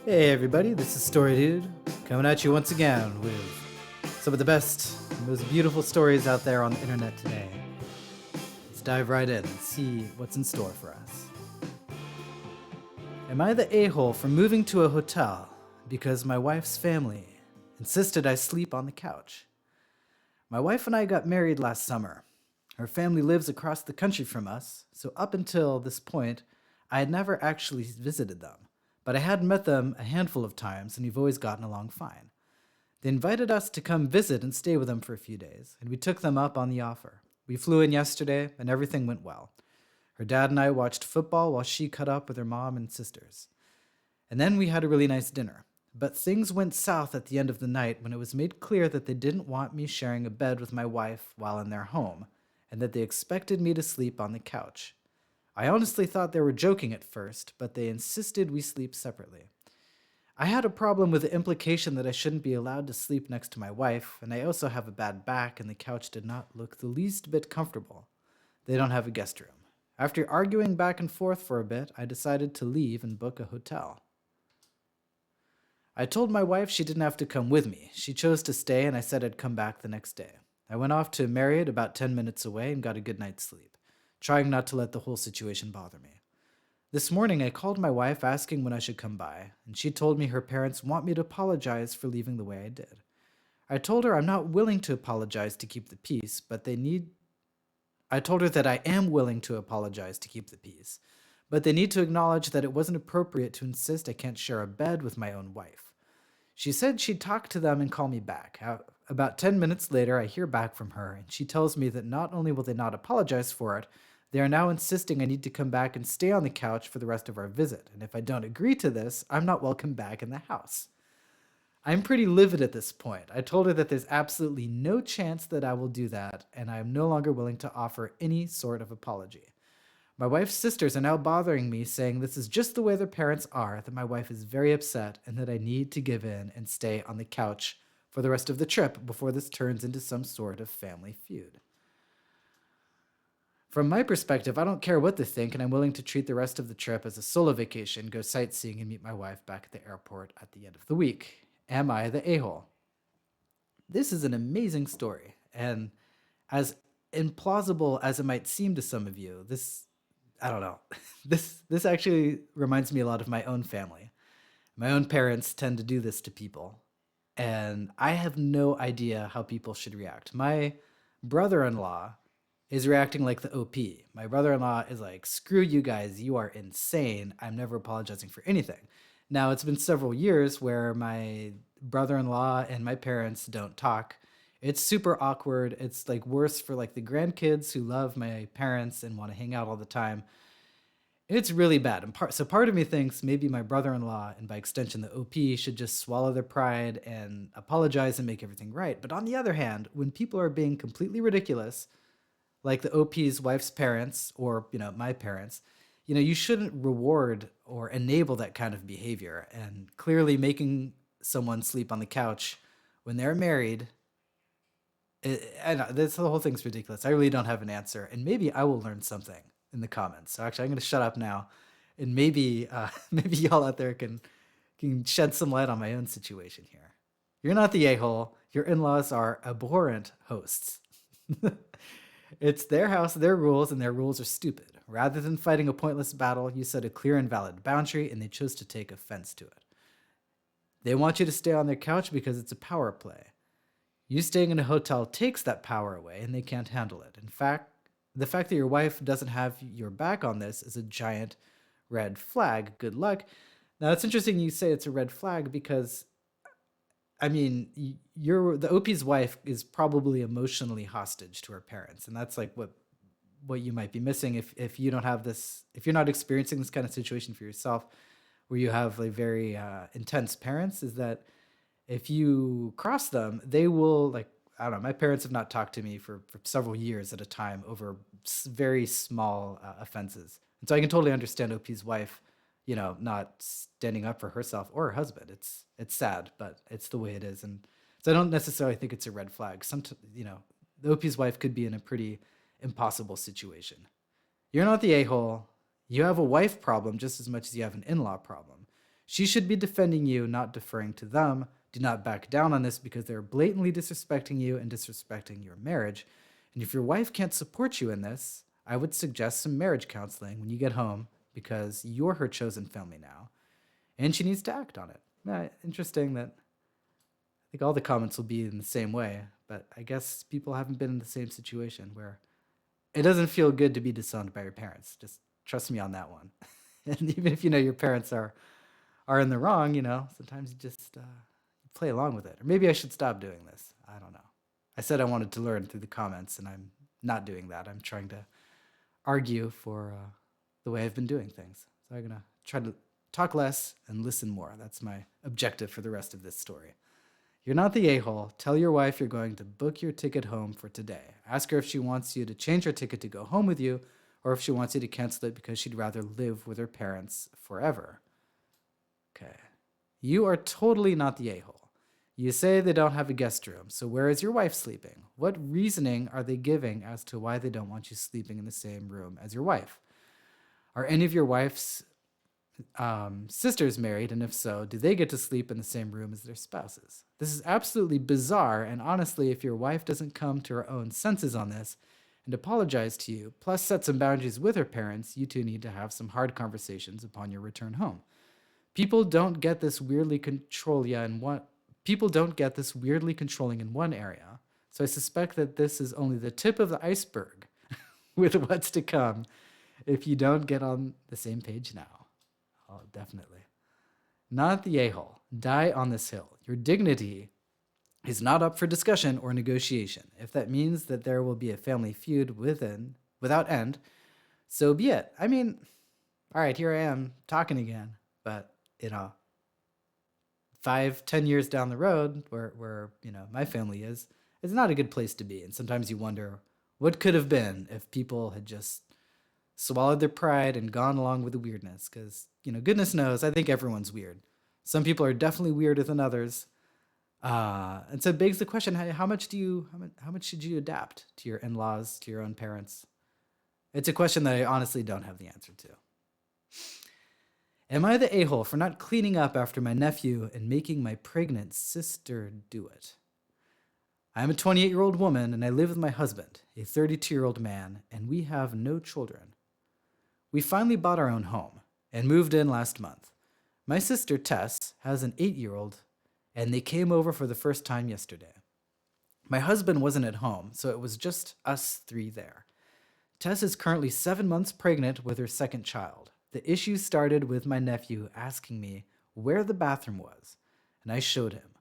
Hey everybody, this is Story Dude, coming at you once again with some of the best, most beautiful stories out there on the internet today. Let's dive right in and see what's in store for us. Am I the a-hole for moving to a hotel because my wife's family insisted I sleep on the couch? My wife and I got married last summer. Her family lives across the country from us, so up until this point, I had never actually visited them. But I had met them a handful of times, and we've always gotten along fine. They invited us to come visit and stay with them for a few days, and we took them up on the offer. We flew in yesterday, and everything went well. Her dad and I watched football while she caught up with her mom and sisters. And then we had a really nice dinner. But things went south at the end of the night when it was made clear that they didn't want me sharing a bed with my wife while in their home, and that they expected me to sleep on the couch. I honestly thought they were joking at first, but they insisted we sleep separately. I had a problem with the implication that I shouldn't be allowed to sleep next to my wife, and I also have a bad back, and the couch did not look the least bit comfortable. They don't have a guest room. After arguing back and forth for a bit, I decided to leave and book a hotel. I told my wife she didn't have to come with me. She chose to stay, and I said I'd come back the next day. I went off to Marriott about 10 minutes away and got a good night's sleep, trying not to let the whole situation bother me. This morning, I called my wife asking when I should come by, and she told me her parents want me to apologize for leaving the way I did. I told her I'm not willing to apologize to keep the peace, but they need. I told her that I am willing to apologize to keep the peace, but they need to acknowledge that it wasn't appropriate to insist I can't share a bed with my own wife. She said she'd talk to them and call me back. About 10 minutes later, I hear back from her, and she tells me that not only will they not apologize for it, they are now insisting I need to come back and stay on the couch for the rest of our visit, and if I don't agree to this, I'm not welcome back in the house. I'm pretty livid at this point. I told her that there's absolutely no chance that I will do that, and I am no longer willing to offer any sort of apology. My wife's sisters are now bothering me, saying this is just the way their parents are, that my wife is very upset, and that I need to give in and stay on the couch for the rest of the trip before this turns into some sort of family feud. From my perspective, I don't care what they think, and I'm willing to treat the rest of the trip as a solo vacation, go sightseeing, and meet my wife back at the airport at the end of the week. Am I the a-hole? This is an amazing story, and as implausible as it might seem to some of you, I don't know. This actually reminds me a lot of my own family. My own parents tend to do this to people, and I have no idea how people should react. My brother-in-law is reacting like the OP. My brother-in-law is like, "Screw you guys, you are insane. I'm never apologizing for anything." Now, it's been several years where my brother-in-law and my parents don't talk. It's super awkward. It's like worse for like the grandkids who love my parents and want to hang out all the time. It's really bad. So part of me thinks maybe my brother-in-law and by extension the OP should just swallow their pride and apologize and make everything right. But on the other hand, when people are being completely ridiculous, like the OP's wife's parents or, my parents, you shouldn't reward or enable that kind of behavior. And clearly making someone sleep on the couch when they're married, I know, the whole thing's ridiculous. I really don't have an answer. And maybe I will learn something in the comments. So actually, I'm going to shut up now. And maybe maybe y'all out there can shed some light on my own situation here. You're not the a-hole. Your in-laws are abhorrent hosts. It's their house, their rules, and their rules are stupid. Rather than fighting a pointless battle, you set a clear and valid boundary, and they chose to take offense to it. They want you to stay on their couch because it's a power play. You staying in a hotel takes that power away, and they can't handle it. In fact, the fact that your wife doesn't have your back on this is a giant red flag. Good luck. Now, it's interesting you say it's a red flag because I mean, the OP's wife is probably emotionally hostage to her parents, and that's like what you might be missing if you don't have this, if you're not experiencing this kind of situation for yourself, where you have like very intense parents, is that if you cross them, they will like I don't know. My parents have not talked to me for several years at a time over very small offenses, and so I can totally understand OP's wife not standing up for herself or her husband. It's sad, but it's the way it is. And so I don't necessarily think it's a red flag. The OP's wife could be in a pretty impossible situation. You're not the a-hole. You have a wife problem just as much as you have an in-law problem. She should be defending you, not deferring to them. Do not back down on this because they're blatantly disrespecting you and disrespecting your marriage. And if your wife can't support you in this, I would suggest some marriage counseling when you get home because you're her chosen family now. And she needs to act on it. Interesting that I think all the comments will be in the same way, but I guess people haven't been in the same situation where it doesn't feel good to be disowned by your parents. Just trust me on that one. And even if you know your parents are in the wrong, sometimes you just play along with it. Or maybe I should stop doing this. I don't know. I said I wanted to learn through the comments, and I'm not doing that. I'm trying to argue for the way I've been doing things. So I'm going to try to talk less and listen more. That's my objective for the rest of this story. You're not the a-hole. Tell your wife you're going to book your ticket home for today. Ask her if she wants you to change her ticket to go home with you, or if she wants you to cancel it because she'd rather live with her parents forever. Okay. You are totally not the a-hole. You say they don't have a guest room, so where is your wife sleeping? What reasoning are they giving as to why they don't want you sleeping in the same room as your wife? Are any of your wife's sisters married, and if so, do they get to sleep in the same room as their spouses? This is absolutely bizarre, and honestly, if your wife doesn't come to her own senses on this and apologize to you, plus set some boundaries with her parents, you two need to have some hard conversations upon your return home. People don't get this weirdly controlling in one area, so I suspect that this is only the tip of the iceberg with what's to come if you don't get on the same page now. Oh, definitely. Not the a-hole. Die on this hill. Your dignity is not up for discussion or negotiation. If that means that there will be a family feud without end, so be it. I mean, all right, here I am talking again, but 5-10 years down the road where my family is, it's not a good place to be. And sometimes you wonder what could have been if people had just swallowed their pride and gone along with the weirdness. Because, goodness knows, I think everyone's weird. Some people are definitely weirder than others. And so it begs the question, how much should you adapt to your in-laws, to your own parents? It's a question that I honestly don't have the answer to. Am I the a-hole for not cleaning up after my nephew and making my pregnant sister do it? I am a 28-year-old woman and I live with my husband, a 32-year-old man, and we have no children. We finally bought our own home and moved in last month. My sister, Tess, has an 8-year-old, and they came over for the first time yesterday. My husband wasn't at home, so it was just us three there. Tess is currently 7 months pregnant with her second child. The issue started with my nephew asking me where the bathroom was, and I showed him.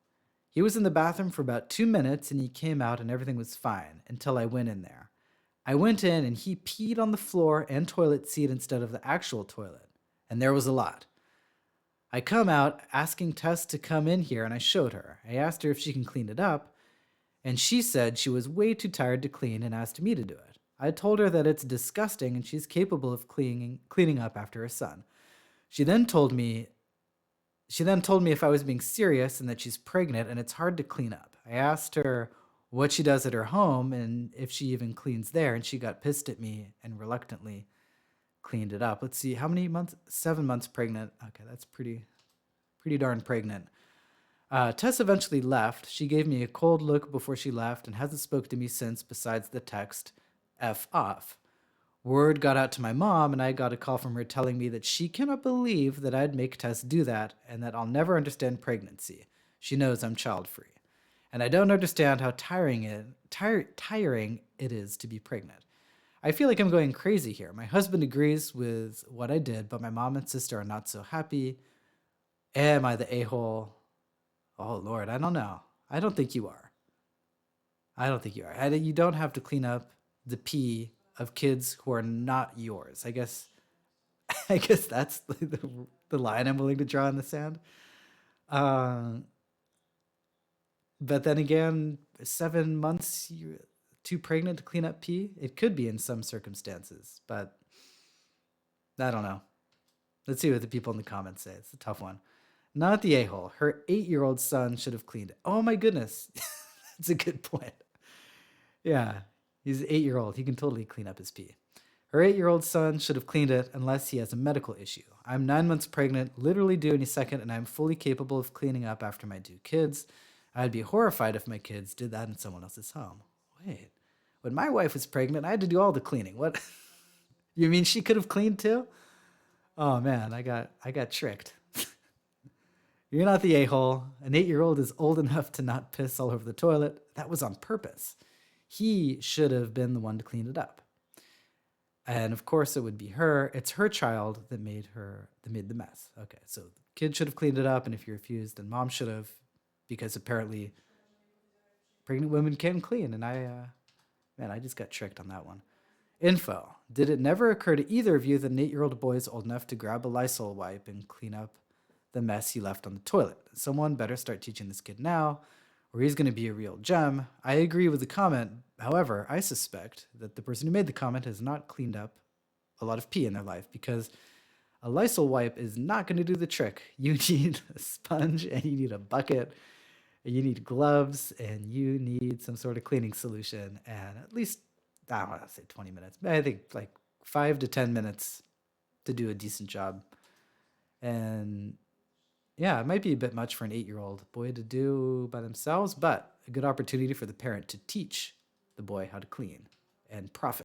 He was in the bathroom for about 2 minutes, and he came out and everything was fine until I went in there. I went in and he peed on the floor and toilet seat instead of the actual toilet, and there was a lot. I come out asking Tess to come in here, and I showed her. I asked her if she can clean it up, and she said she was way too tired to clean and asked me to do it. I told her that it's disgusting and she's capable of cleaning up after her son. She then told me if I was being serious and that she's pregnant and it's hard to clean up. I asked her what she does at her home and if she even cleans there, and she got pissed at me and reluctantly cleaned it up. Let's see, how many months? 7 months pregnant. Okay, that's pretty darn pregnant. Tess eventually left. She gave me a cold look before she left and hasn't spoken to me since besides the text, F off. Word got out to my mom, and I got a call from her telling me that she cannot believe that I'd make Tess do that and that I'll never understand pregnancy. She knows I'm child-free. And I don't understand how tiring it is to be pregnant. I feel like I'm going crazy here. My husband agrees with what I did, but my mom and sister are not so happy. Am I the a-hole? Oh, Lord, I don't know. I don't think you are. You don't have to clean up the pee of kids who are not yours. I guess that's the line I'm willing to draw in the sand. But then again, 7 months, you're too pregnant to clean up pee? It could be in some circumstances, but I don't know. Let's see what the people in the comments say. It's a tough one. Not the a-hole. Her 8-year-old son should have cleaned it. Oh my goodness. That's a good point. Yeah, he's an 8-year-old. He can totally clean up his pee. Her 8-year-old son should have cleaned it unless he has a medical issue. I'm 9 months pregnant, literally due any second, and I'm fully capable of cleaning up after my 2 kids. I'd be horrified if my kids did that in someone else's home. Wait, when my wife was pregnant, I had to do all the cleaning. What? You mean she could have cleaned too? Oh man, I got tricked. You're not the a-hole. An 8-year-old is old enough to not piss all over the toilet. That was on purpose. He should have been the one to clean it up. And of course it would be her. It's her child that made the mess. Okay, so the kid should have cleaned it up, and if you refused, then mom should have, because apparently pregnant women can clean. And I just got tricked on that one. Info. Did it never occur to either of you that an 8-year-old boy is old enough to grab a Lysol wipe and clean up the mess he left on the toilet? Someone better start teaching this kid now, or he's going to be a real gem. I agree with the comment. However, I suspect that the person who made the comment has not cleaned up a lot of pee in their life, because a Lysol wipe is not going to do the trick. You need a sponge, and you need a bucket, and you need gloves, and you need some sort of cleaning solution, and at least, I don't want to say 20 minutes, but I think like 5 to 10 minutes to do a decent job. And yeah, it might be a bit much for an 8-year-old boy to do by themselves, but a good opportunity for the parent to teach the boy how to clean and profit.